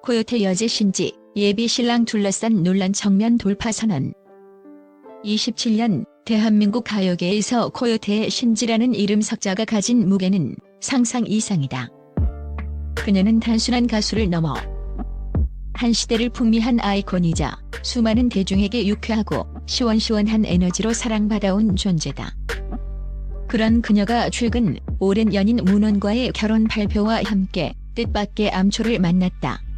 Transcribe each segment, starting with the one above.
코요태 여제 신지, 예비 신랑 둘러싼 논란 정면 돌파 선언. 27년 대한민국 가요계에서 코요태의 신지라는 이름 석자가 가진 무게는 상상 이상이다. 그녀는 단순한 가수를 넘어 한 시대를 풍미한 아이콘이자 수많은 대중에게 유쾌하고 시원시원한 에너지로 사랑받아온 존재다. 그런 그녀가 최근 오랜 연인 문원과의 결혼 발표와 함께 뜻밖의 암초를 만났다.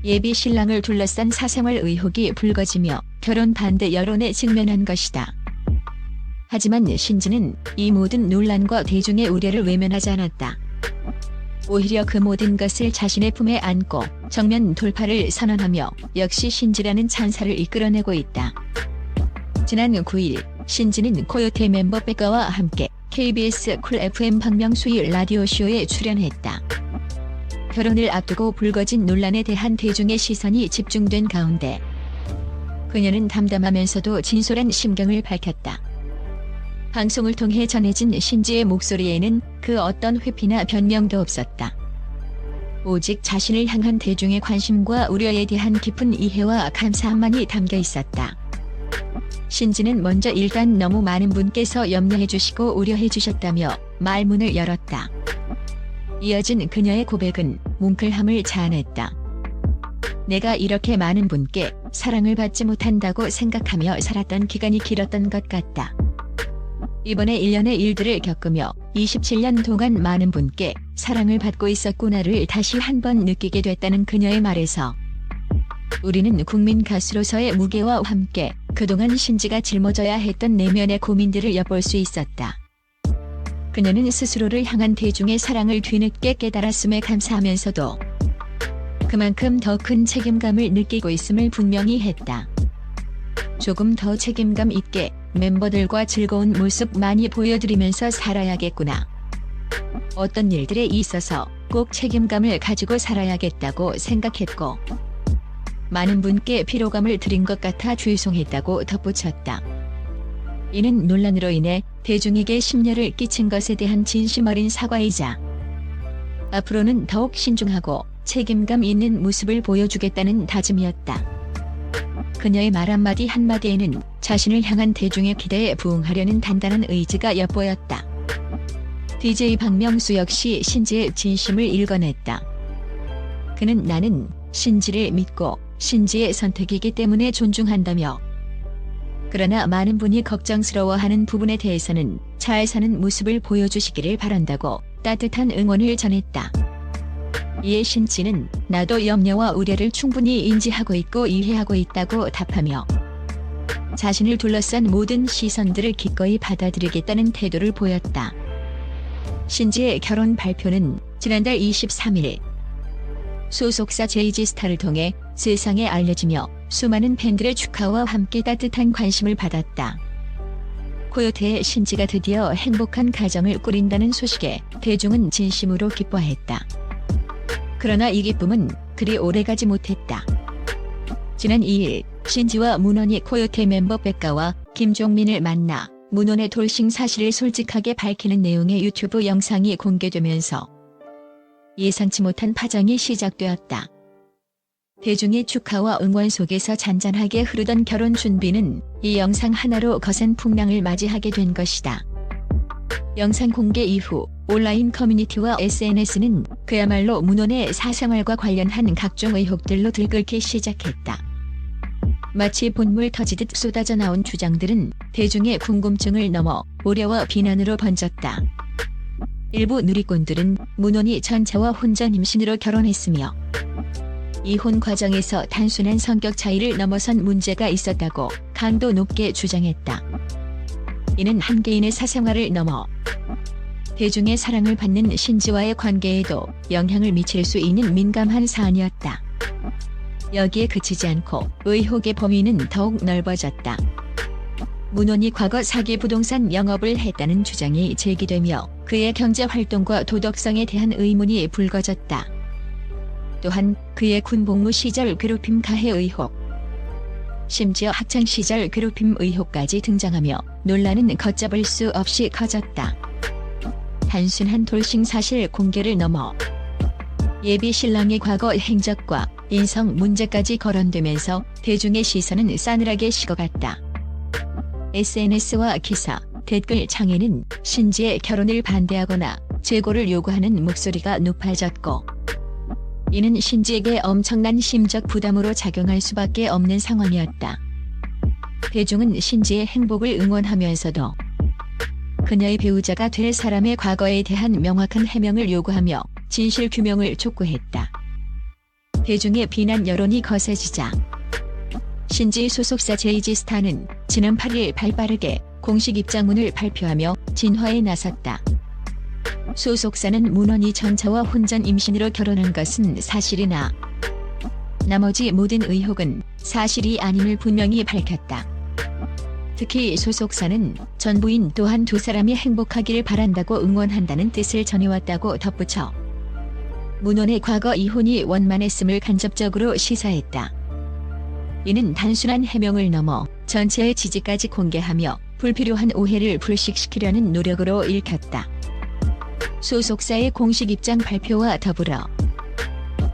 예비 신랑을 둘러싼 사생활 의혹이 불거지며 결혼 반대 여론에 직면한 것이다. 하지만 신지는 이 모든 논란과 대중의 우려를 외면하지 않았다. 오히려 그 모든 것을 자신의 품에 안고 정면 돌파를 선언하며 역시 신지라는 찬사를 이끌어내고 있다. 지난 9일 신지는 코요태 멤버 백가와 함께 KBS 쿨 FM 박명수의 라디오쇼에 출연했다. 결혼을 앞두고 불거진 논란에 대한 대중의 시선이 집중된 가운데 그녀는 담담하면서도 진솔한 심경을 밝혔다. 방송을 통해 전해진 신지의 목소리에는 그 어떤 회피나 변명도 없었다. 오직 자신을 향한 대중의 관심과 우려에 대한 깊은 이해와 감사함만이 담겨 있었다. 신지는 먼저 일단 너무 많은 분께서 염려해 주시고 우려해 주셨다며 말문을 열었다. 이어진 그녀의 고백은 뭉클함을 자아냈다. 내가 이렇게 많은 분께 사랑을 받지 못한다고 생각하며 살았던 기간이 길었던 것 같다. 이번에 1년의 일들을 겪으며 27년 동안 많은 분께 사랑을 받고 있었구나를 다시 한번 느끼게 됐다는 그녀의 말에서 우리는 국민 가수로서의 무게와 함께 그동안 신지가 짊어져야 했던 내면의 고민들을 엿볼 수 있었다. 그녀는 스스로를 향한 대중의 사랑을 뒤늦게 깨달았음에 감사하면서도 그만큼 더 큰 책임감을 느끼고 있음을 분명히 했다. 조금 더 책임감 있게 멤버들과 즐거운 모습 많이 보여드리면서 살아야겠구나. 어떤 일들에 있어서 꼭 책임감을 가지고 살아야겠다고 생각했고 많은 분께 피로감을 드린 것 같아 죄송했다고 덧붙였다. 이는 논란으로 인해 대중에게 심려를 끼친 것에 대한 진심 어린 사과이자 앞으로는 더욱 신중하고 책임감 있는 모습을 보여주겠다는 다짐이었다. 그녀의 말 한마디 한마디에는 자신을 향한 대중의 기대에 부응하려는 단단한 의지가 엿보였다. DJ 박명수 역시 신지의 진심을 읽어냈다. 그는 나는 신지를 믿고 신지의 선택이기 때문에 존중한다며 그러나 많은 분이 걱정스러워하는 부분에 대해서는 잘 사는 모습을 보여주시기를 바란다고 따뜻한 응원을 전했다. 이에 신지는 나도 염려와 우려를 충분히 인지하고 있고 이해하고 있다고 답하며 자신을 둘러싼 모든 시선들을 기꺼이 받아들이겠다는 태도를 보였다. 신지의 결혼 발표는 지난달 23일 소속사 JG스타를 통해 세상에 알려지며 수많은 팬들의 축하와 함께 따뜻한 관심을 받았다. 코요태의 신지가 드디어 행복한 가정을 꾸린다는 소식에 대중은 진심으로 기뻐했다. 그러나 이 기쁨은 그리 오래가지 못했다. 지난 2일 신지와 문원이 코요태 멤버 백가와 김종민을 만나 문원의 돌싱 사실을 솔직하게 밝히는 내용의 유튜브 영상이 공개되면서 예상치 못한 파장이 시작되었다. 대중의 축하와 응원 속에서 잔잔하게 흐르던 결혼 준비는 이 영상 하나로 거센 풍랑을 맞이하게 된 것이다. 영상 공개 이후 온라인 커뮤니티와 SNS는 그야말로 문원의 사생활과 관련한 각종 의혹들로 들끓기 시작했다. 마치 본물 터지듯 쏟아져 나온 주장들은 대중의 궁금증을 넘어 우려와 비난으로 번졌다. 일부 누리꾼들은 문원이 전차와 혼전 임신으로 결혼했으며 이혼 과정에서 단순한 성격 차이를 넘어선 문제가 있었다고 강도 높게 주장했다. 이는 한 개인의 사생활을 넘어 대중의 사랑을 받는 신지와의 관계에도 영향을 미칠 수 있는 민감한 사안이었다. 여기에 그치지 않고 의혹의 범위는 더욱 넓어졌다. 문원이 과거 사기 부동산 영업을 했다는 주장이 제기되며 그의 경제활동과 도덕성에 대한 의문이 불거졌다. 또한 그의 군 복무 시절 괴롭힘 가해 의혹, 심지어 학창시절 괴롭힘 의혹까지 등장하며 논란은 걷잡을 수 없이 커졌다. 단순한 돌싱 사실 공개를 넘어 예비 신랑의 과거 행적과 인성 문제까지 거론되면서 대중의 시선은 싸늘하게 식어갔다. SNS와 기사, 댓글 창에는 신지의 결혼을 반대하거나 재고를 요구하는 목소리가 높아졌고, 이는 신지에게 엄청난 심적 부담으로 작용할 수밖에 없는 상황이었다. 대중은 신지의 행복을 응원하면서도 그녀의 배우자가 될 사람의 과거에 대한 명확한 해명을 요구하며 진실 규명을 촉구했다. 대중의 비난 여론이 거세지자 신지 소속사 JG스타는 지난 8일 발빠르게 공식 입장문을 발표하며 진화에 나섰다. 소속사는 문원이 전차와 혼전 임신으로 결혼한 것은 사실이나 나머지 모든 의혹은 사실이 아님을 분명히 밝혔다. 특히 소속사는 전 부인 또한 두 사람이 행복하기를 바란다고 응원한다는 뜻을 전해왔다고 덧붙여 문원의 과거 이혼이 원만했음을 간접적으로 시사했다. 이는 단순한 해명을 넘어 전체의 지지까지 공개하며 불필요한 오해를 불식시키려는 노력으로 읽혔다. 소속사의 공식 입장 발표와 더불어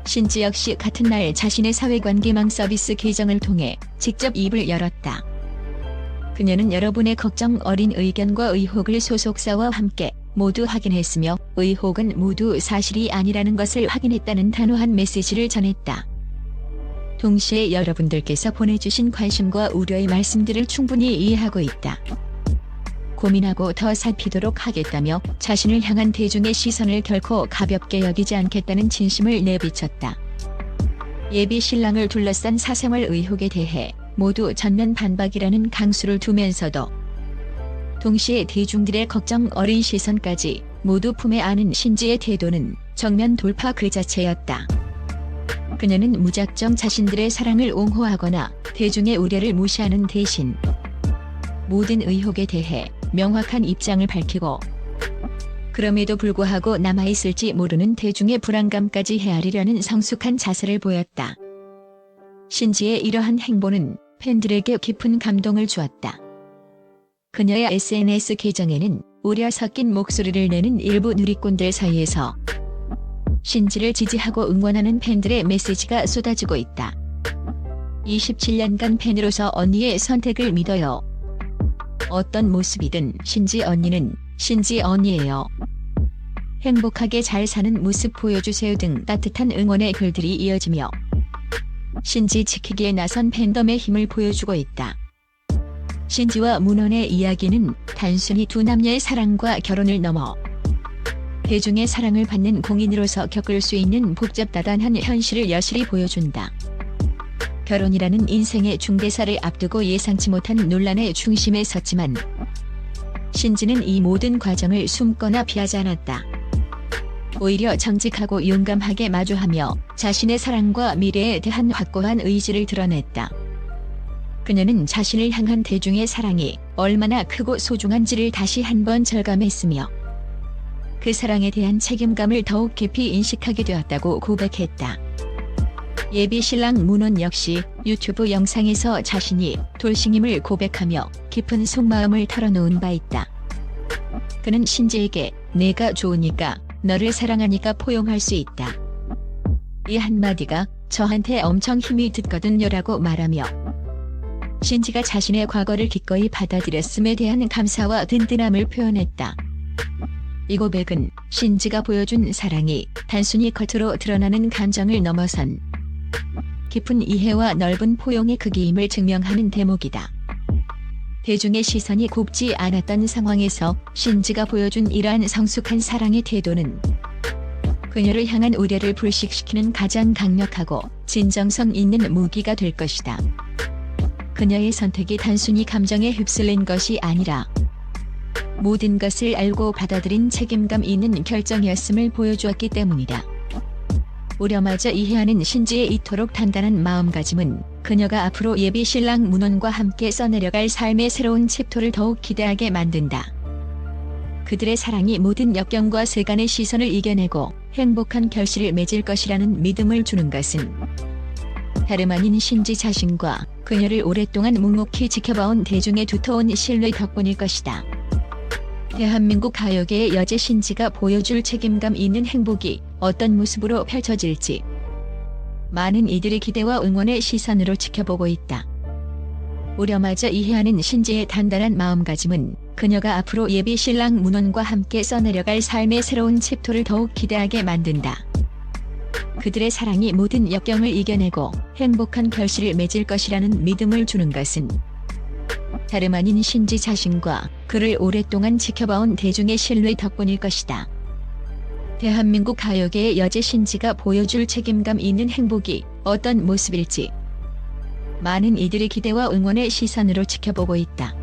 신지 역시 같은 날 자신의 사회관계망 서비스 계정을 통해 직접 입을 열었다. 그녀는 여러분의 걱정 어린 의견과 의혹을 소속사와 함께 모두 확인했으며 의혹은 모두 사실이 아니라는 것을 확인했다는 단호한 메시지를 전했다. 동시에 여러분들께서 보내주신 관심과 우려의 말씀들을 충분히 이해하고 있다. 고민하고 더 살피도록 하겠다며 자신을 향한 대중의 시선을 결코 가볍게 여기지 않겠다는 진심을 내비쳤다. 예비 신랑을 둘러싼 사생활 의혹에 대해 모두 전면 반박이라는 강수를 두면서도 동시에 대중들의 걱정 어린 시선까지 모두 품에 안은 신지의 태도는 정면 돌파 그 자체였다. 그녀는 무작정 자신들의 사랑을 옹호하거나 대중의 우려를 무시하는 대신 모든 의혹에 대해 명확한 입장을 밝히고 그럼에도 불구하고 남아있을지 모르는 대중의 불안감까지 헤아리려는 성숙한 자세를 보였다. 신지의 이러한 행보는 팬들에게 깊은 감동을 주었다. 그녀의 SNS 계정에는 우려 섞인 목소리를 내는 일부 누리꾼들 사이에서 신지를 지지하고 응원하는 팬들의 메시지가 쏟아지고 있다. 27년간 팬으로서 언니의 선택을 믿어요. 어떤 모습이든 신지 언니는 신지 언니예요. 행복하게 잘 사는 모습 보여주세요 등 따뜻한 응원의 글들이 이어지며 신지 지키기에 나선 팬덤의 힘을 보여주고 있다. 신지와 문원의 이야기는 단순히 두 남녀의 사랑과 결혼을 넘어 대중의 사랑을 받는 공인으로서 겪을 수 있는 복잡다단한 현실을 여실히 보여준다. 결혼이라는 인생의 중대사를 앞두고 예상치 못한 논란의 중심에 섰지만 신지는 이 모든 과정을 숨거나 피하지 않았다. 오히려 정직하고 용감하게 마주하며 자신의 사랑과 미래에 대한 확고한 의지를 드러냈다. 그녀는 자신을 향한 대중의 사랑이 얼마나 크고 소중한지를 다시 한번 절감했으며 그 사랑에 대한 책임감을 더욱 깊이 인식하게 되었다고 고백했다. 예비 신랑 문원 역시 유튜브 영상에서 자신이 돌싱임을 고백하며 깊은 속마음을 털어놓은 바 있다. 그는 신지에게 내가 좋으니까 너를 사랑하니까 포용할 수 있다. 이 한마디가 저한테 엄청 힘이 됐거든요라고 말하며 신지가 자신의 과거를 기꺼이 받아들였음에 대한 감사와 든든함을 표현했다. 이 고백은 신지가 보여준 사랑이 단순히 겉으로 드러나는 감정을 넘어선 깊은 이해와 넓은 포용의 크기임을 증명하는 대목이다. 대중의 시선이 곱지 않았던 상황에서 신지가 보여준 이러한 성숙한 사랑의 태도는 그녀를 향한 우려를 불식시키는 가장 강력하고 진정성 있는 무기가 될 것이다. 그녀의 선택이 단순히 감정에 휩쓸린 것이 아니라 모든 것을 알고 받아들인 책임감 있는 결정이었음을 보여주었기 때문이다. 우려마저 이해하는 신지의 이토록 단단한 마음가짐은 그녀가 앞으로 예비 신랑 문원과 함께 써내려갈 삶의 새로운 챕터를 더욱 기대하게 만든다. 그들의 사랑이 모든 역경과 세간의 시선을 이겨내고 행복한 결실을 맺을 것이라는 믿음을 주는 것은 다름 아닌 신지 자신과 그녀를 오랫동안 묵묵히 지켜봐온 대중의 두터운 신뢰 덕분일 것이다. 대한민국 가요계의 여제 신지가 보여줄 책임감 있는 행복이 어떤 모습으로 펼쳐질지 많은 이들의 기대와 응원의 시선으로 지켜보고 있다. 우려마저 이해하는 신지의 단단한 마음가짐은 그녀가 앞으로 예비 신랑 문원과 함께 써내려갈 삶의 새로운 챕터를 더욱 기대하게 만든다. 그들의 사랑이 모든 역경을 이겨내고 행복한 결실을 맺을 것이라는 믿음을 주는 것은 다름 아닌 신지 자신과 그를 오랫동안 지켜봐온 대중의 신뢰 덕분일 것이다. 대한민국 가요계의 여제 신지가 보여줄 책임감 있는 행복이 어떤 모습일지 많은 이들의 기대와 응원의 시선으로 지켜보고 있다.